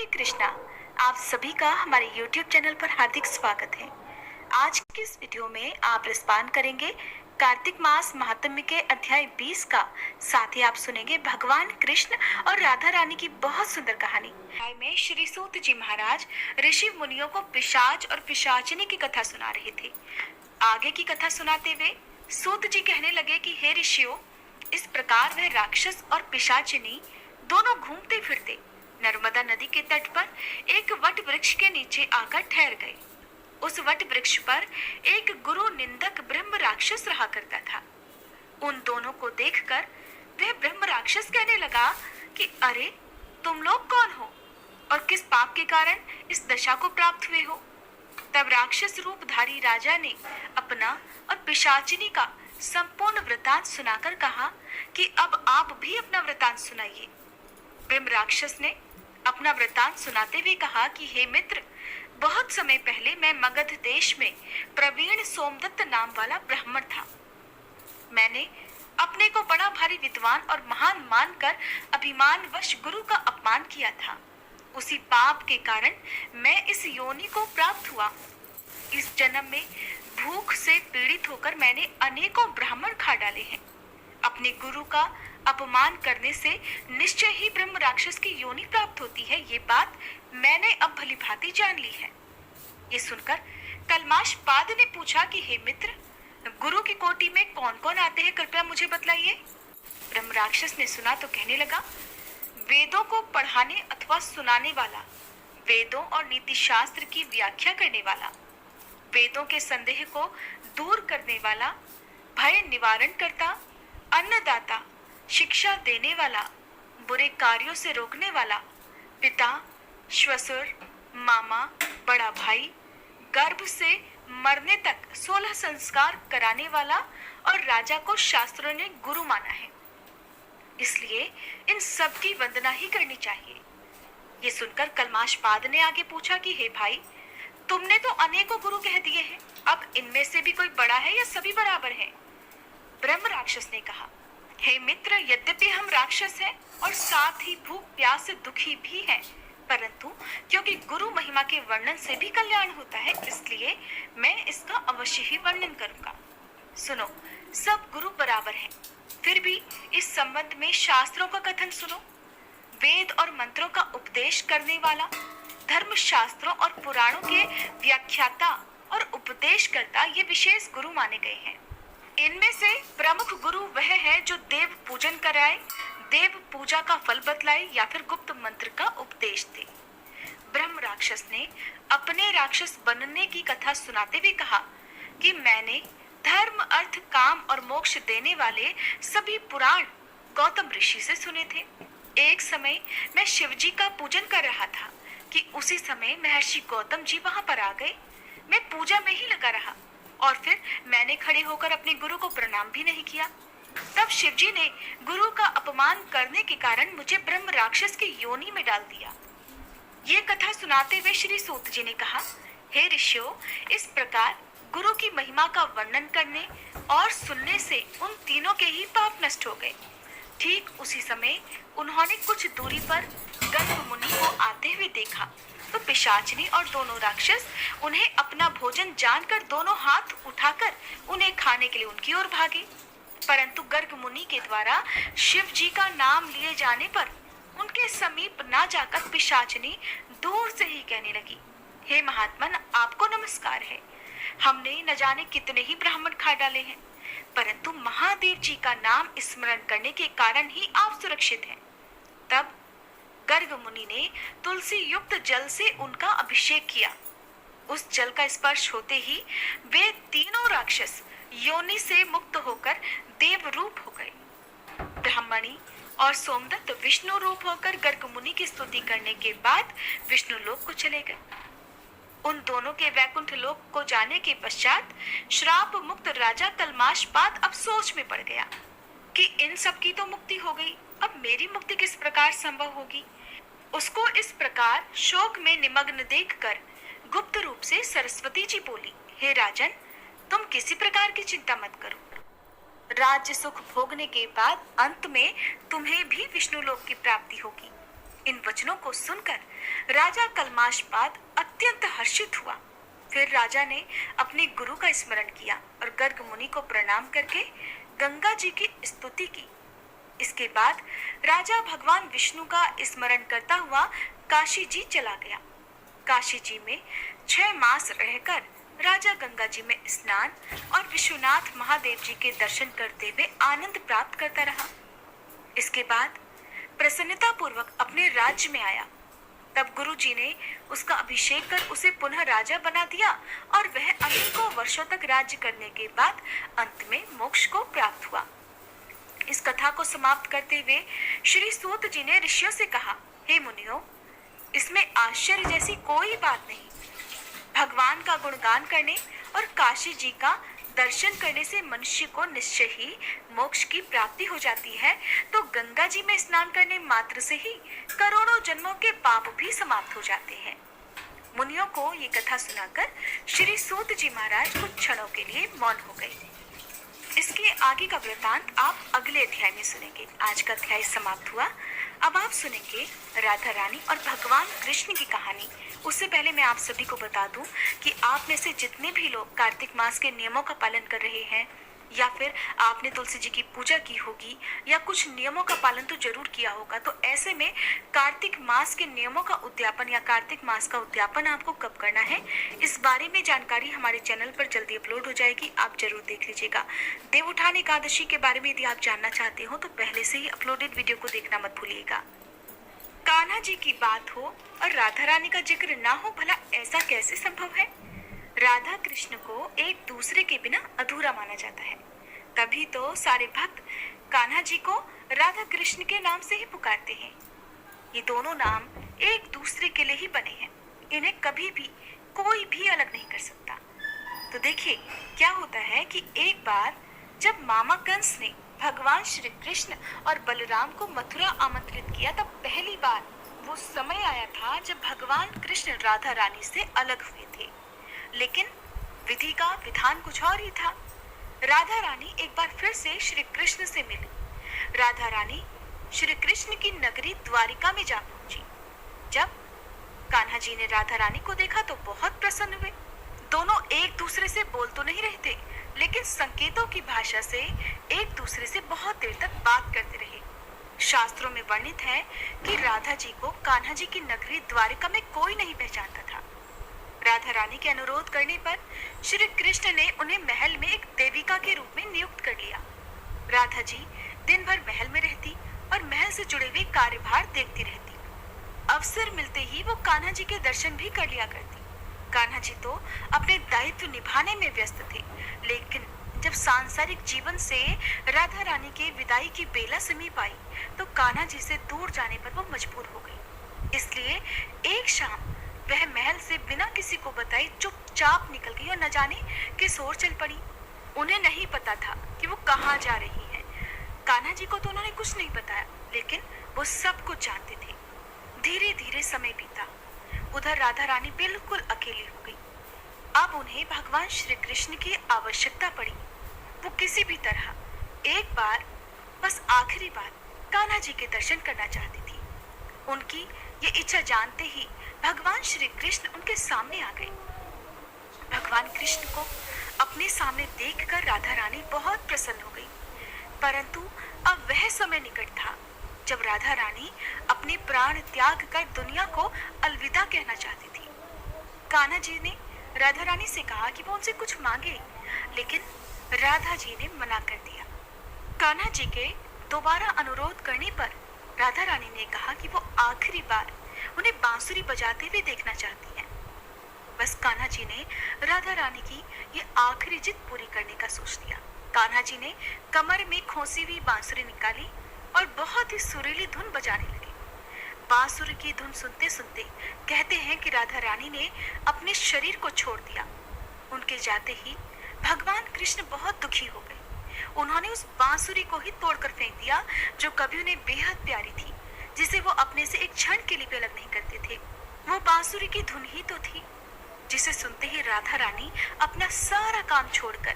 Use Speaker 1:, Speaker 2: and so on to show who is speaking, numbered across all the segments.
Speaker 1: कृष्णा। आप सभी का हमारे YouTube चैनल पर हार्दिक स्वागत है। आज की इस वीडियो में आप रसपान करेंगे कार्तिक मास महात्म्य के अध्याय 20 का। साथ ही आप सुनेंगे भगवान कृष्ण और राधा रानी की बहुत सुंदर कहानी। अध्याय में श्री सूत जी महाराज ऋषि मुनियों को पिशाच और पिशाचिनी की कथा सुना रहे थे। आगे की कथा सुनाते हुए सूत जी कहने लगे कि हे ऋषियों, इस प्रकार वह राक्षस और पिशाचिनी दोनों घूमते फिरते नर्मदा नदी के तट पर एक वट वृक्ष के नीचे आकर ठहर गए। उस वट वृक्ष पर एक गुरु निंदक ब्रह्म राक्षस रहा करता था। उन दोनों को देखकर वह ब्रह्म राक्षस कहने लगा कि अरे, तुम लोग कौन हो और किस पाप के कारण इस दशा को प्राप्त हुए हो। तब राक्षस रूपधारी राजा ने अपना और पिशाचिनी का संपूर्ण वृतांत सुनाकर कहा कि अब आप भी अपना वृतांत सुनाइए। ब्रह्म राक्षस ने अपना वृतांत सुनाते हुए कहा कि हे मित्र, बहुत समय पहले मैं मगध देश में प्रवीण सोमदत्त नाम वाला ब्राह्मण था। मैंने अपने को बड़ा भारी विद्वान और महान मानकर अभिमानवश गुरु का अपमान किया था। उसी पाप के कारण मैं इस योनि को प्राप्त हुआ। इस जन्म में भूख से पीड़ित होकर मैंने अनेकों ब्राह्मण खा डाले हैं। अपने गुरु का अपमान करने से निश्चय ही ब्रह्म राक्षस की योनि प्राप्त होती है, ये बात मैंने अब भली भांति जान ली है। ये सुनकर कलमाश पाद ने पूछा कि हे मित्र, गुरु की कोटि में कौन कौन आते हैं, कृपया मुझे बतलाइए। ब्रह्म राक्षस ने सुना तो कहने लगा, वेदों को पढ़ाने अथवा सुनाने वाला, वेदों और नीति शास्त्र की व्याख्या करने वाला, वेदों के संदेह को दूर करने वाला, भय निवारण करता, अन्नदाता, शिक्षा देने वाला, बुरे कार्यों से रोकने वाला, पिता, श्वशुर, मामा, बड़ा भाई, गर्भ से मरने तक 16 संस्कार कराने वाला और राजा को शास्त्रों ने गुरु माना है, इसलिए इन सब की वंदना ही करनी चाहिए। ये सुनकर कलमाश पाद ने आगे पूछा कि हे भाई, तुमने तो अनेकों गुरु कह दिए हैं, अब इनमें से भी कोई बड़ा है या सभी बराबर हैं? ब्रह्म राक्षस ने कहा, हे मित्र, यद्यपि हम राक्षस हैं और साथ ही भूख प्यास से दुखी भी हैं, परंतु क्योंकि गुरु महिमा के वर्णन से भी कल्याण होता है, इसलिए मैं इसका अवश्य ही वर्णन करूंगा। सुनो, सब गुरु बराबर हैं, फिर भी इस संबंध में शास्त्रों का कथन सुनो। वेद और मंत्रों का उपदेश करने वाला, धर्म शास्त्रों और पुराणों के व्याख्याता और उपदेशकर्ता ये विशेष गुरु माने गए हैं। इनमें से प्रमुख गुरु वह है जो देव पूजन कराए, देव पूजा का फल बतलाए या फिर गुप्त मंत्र का उपदेश दे। ब्रह्म राक्षस ने अपने राक्षस बनने की कथा सुनाते हुए कहा कि मैंने धर्म, अर्थ, काम और मोक्ष देने वाले सभी पुराण गौतम ऋषि से सुने थे। एक समय मैं शिव जी का पूजन कर रहा था कि उसी समय महर्षि गौतम जी वहां पर आ गए। मैं पूजा में ही लगा रहा और फिर मैंने खड़े होकर अपने गुरु को प्रणाम भी नहीं किया। तब शिवजी ने गुरु का अपमान करने के कारण मुझे ब्रह्म राक्षस की योनि में डाल दिया। ये कथा सुनाते हुए श्री सूत जी ने कहा, हे ऋषियों, इस प्रकार गुरु की महिमा का वर्णन करने और सुनने से उन तीनों के ही पाप नष्ट हो गए। ठीक उसी समय उन्होंने कुछ दूरी पर गर्ग मुनि को आते हुए देखा तो पिशाचिनी और दोनों राक्षस उन्हें अपना भोजन जानकर दोनों हाथ उठाकर उन्हें खाने के लिए उनकी ओर भागे। परंतु गर्ग मुनि के द्वारा शिव जी का नाम लिए जाने पर उनके समीप ना जाकर पिशाचिनी दूर से ही कहने लगी, हे महात्मन, आपको नमस्कार है। हमने न जाने कितने ही ब्राह्मण खा डाले हैं, परंतु महादेव जी का नाम स्मरण करने के कारण ही आप सुरक्षित हैं। तब गर्ग मुनि ने तुलसी युक्त जल से उनका अभिषेक किया। उस जल का स्पर्श होते ही वे तीनों राक्षस योनि से मुक्त होकर देव रूप हो गए। ब्राह्मणी और सोमदत्त विष्णु रूप होकर गर्ग मुनि की स्तुति करने के बाद विष्णु लोक को चले गए। उन दोनों के वैकुंठ लोक को जाने के पश्चात श्राप मुक्त राजा कलमाश पाद अब सोच में पड़ गया कि इन सब की तो मुक्ति हो गई, अब मेरी मुक्ति किस प्रकार संभव होगी। उसको इस प्रकार शोक में निमग्न देखकर गुप्त रूप से सरस्वती जी बोली, हे राजन, तुम किसी प्रकार की चिंता मत करो। राज्य सुख भोगने के बाद अंत में तुम्हें भी विष्णु लोक की प्राप्ति होगी। इन वचनों को सुनकर राजा कलमाशपाद अत्यंत हर्षित हुआ। फिर राजा ने अपने गुरु का स्मरण किया और गर्ग मुनि को प्रणाम करके गंगा जी की स्तुति की। इसके बाद राजा भगवान विष्णु का स्मरण करता हुआ काशी जी चला गया। काशी जी में 6 मास रहकर राजा गंगा जी में स्नान और विश्वनाथ महादेव जी के दर्शन करते हुए आनंद प्राप्त करता रहा। इसके बाद प्रसन्नता पूर्वक अपने राज्य में आया। तब गुरु जी ने उसका अभिषेक कर उसे पुनः राजा बना दिया और वह अनेकों वर्षों तक राज्य करने के बाद अंत में मोक्ष को प्राप्त हुआ। इस कथा को समाप्त करते हुए श्री सूत जी ने ऋषियों से कहा, हे मुनियों, इसमें आश्चर्य जैसी कोई बात नहीं। भगवान का गुणगान करने और काशी जी का दर्शन करने से मनुष्य को निश्चय ही मोक्ष की प्राप्ति हो जाती है, तो गंगा जी में स्नान करने मात्र से ही करोड़ों जन्मों के पाप भी समाप्त हो जाते हैं। मुनियों को ये कथा सुनाकर श्री सूत जी महाराज कुछ क्षणों के लिए मौन हो गए। इसके आगे का वृतांत आप अगले अध्याय में सुनेंगे। आज का अध्याय समाप्त हुआ। अब आप सुनेंगे राधा रानी और भगवान कृष्ण की कहानी। उससे पहले मैं आप सभी को बता दूं कि आप में से जितने भी लोग कार्तिक मास के नियमों का पालन कर रहे हैं या फिर आपने तुलसी जी की पूजा की होगी या कुछ नियमों का पालन तो जरूर किया होगा, तो ऐसे में कार्तिक मास के नियमों का उद्यापन या कार्तिक मास का उद्यापन आपको कब करना है, इस बारे में जानकारी हमारे चैनल पर जल्दी अपलोड हो जाएगी। आप जरूर देख लीजिएगा। देवउठान एकादशी के बारे में यदि आप जानना चाहते हो तो पहले से ही अपलोडेड वीडियो को देखना मत भूलिएगा। कान्हा जी की बात हो और राधा रानी का जिक्र ना हो, भला ऐसा कैसे संभव है? राधा कृष्ण को एक दूसरे के बिना अधूरा माना जाता है, तभी तो सारे भक्त कान्हा जी को राधा कृष्ण के नाम से ही पुकारते हैं। ये दोनों नाम एक दूसरे के लिए ही बने हैं, इन्हें कभी भी कोई भी अलग नहीं कर सकता। तो देखिए क्या होता है कि एक बार जब मामा कंस ने भगवान श्री कृष्ण और बलराम को मथुरा आमंत्रित किया, तब पहली बार वो समय आया था जब भगवान कृष्ण राधा रानी से अलग हुए थे। लेकिन विधि का विधान कुछ और ही था। राधा रानी एक बार फिर से श्री कृष्ण से मिली। राधा रानी श्री कृष्ण की नगरी द्वारिका में जा पहुंची। जब कान्हा जी ने राधा रानी को देखा तो बहुत प्रसन्न हुए। दोनों एक दूसरे से बोल तो नहीं रहे थे, लेकिन संकेतों की भाषा से एक दूसरे से बहुत देर तक बात करते रहे। शास्त्रों में वर्णित है कि राधा जी को कान्हा जी की नगरी द्वारिका में कोई नहीं पहचानता था। राधा रानी के अनुरोध करने पर श्री कृष्ण ने उन्हें महल में एक देविका के रूप में नियुक्त कर लिया। राधा जी दिन भर महल में रहती और महल से जुड़े हुए कार्यभार देखती रहती। अवसर मिलते ही वो कान्हा जी के दर्शन भी कर लिया करती। कान्हा जी तो अपने दायित्व निभाने में व्यस्त थे, लेकिन जब सांसारिक जीवन से राधा रानी के विदाई की बेला समीप आई तो कान्हा जी से दूर जाने पर वो मजबूर हो गई। इसलिए एक शाम वह महल से बिना किसी को बताए चुपचाप निकल गई और न जाने किस ओर चल पड़ी। उन्हें नहीं पता था कि वो कहाँ जा रही है। कान्हा जी को तो उन्होंने कुछ नहीं बताया, लेकिन वो सब कुछ जानते थे। धीरे धीरे समय बीता। उधर राधा रानी बिल्कुल अकेली हो गई। अब उन्हें भगवान श्री कृष्ण की आवश्यकता पड़ी। वो किसी भी तरह एक बार, बस आखिरी बार कान्हा जी के दर्शन करना चाहती थी। उनकी ये इच्छा जानते ही भगवान श्री कृष्ण उनके सामने आ गए। भगवान कृष्ण को अपने सामने देखकर राधा रानी बहुत प्रसन्न हो गई, परंतु अब वह समय निकट था जब राधा रानी अपने प्राण त्याग कर दुनिया को अलविदा कहना चाहती थी। कान्हा जी ने राधा रानी से कहा कि वो उनसे कुछ मांगे, लेकिन राधा जी ने मना कर दिया। कान्हा जी के दोबारा अनुरोध करने पर राधा रानी ने कहा कि वो आखिरी बार उन्हें बांसुरी बजाते हुए देखना चाहती हैं। बस कान्हा जी ने राधा रानी की ये आखिरी जिद पूरी करने का सोच लिया। कान्हा जी ने कमर में खोसी हुई बांसुरी निकाली और बहुत ही सुरीली धुन बजाने लगे। बांसुरी की धुन सुनते सुनते कहते हैं कि राधा रानी ने अपने शरीर को छोड़ दिया। उनके जाते ही भगवान कृष्ण बहुत दुखी हो गए। उन्होंने उस बांसुरी को ही तोड़कर फेंक दिया जो कभी उन्हें बेहद प्यारी थी, जिसे वो अपने से एक क्षण के लिए भी अलग नहीं करते थे। वो बांसुरी की धुन ही तो थी जिसे सुनते ही राधा रानी अपना सारा काम छोड़कर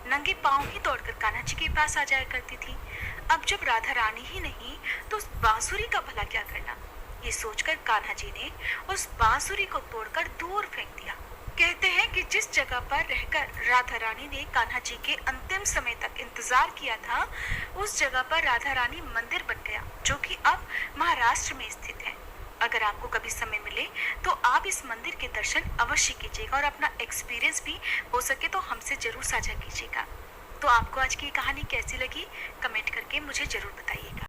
Speaker 1: नंगे पांव ही दौड़कर कान्हा जी के पास आ जाया करती थी। अब जब राधा रानी ही नहीं तो उस बांसुरी का भला क्या करना। ये सोचकर कान्हा जी ने उस बांसुरी को तोड़कर दूर फेंक दिया। कहते हैं कि जिस जगह पर रहकर राधा रानी ने कान्हा जी के अंतिम समय तक इंतजार किया था, उस जगह पर राधा रानी मंदिर बन गया, जो कि अब महाराष्ट्र में स्थित है। अगर आपको कभी समय मिले तो आप इस मंदिर के दर्शन अवश्य कीजिएगा और अपना एक्सपीरियंस भी हो सके तो हमसे जरूर साझा कीजिएगा। तो आपको आज की कहानी कैसी लगी, कमेंट करके मुझे जरूर बताइएगा।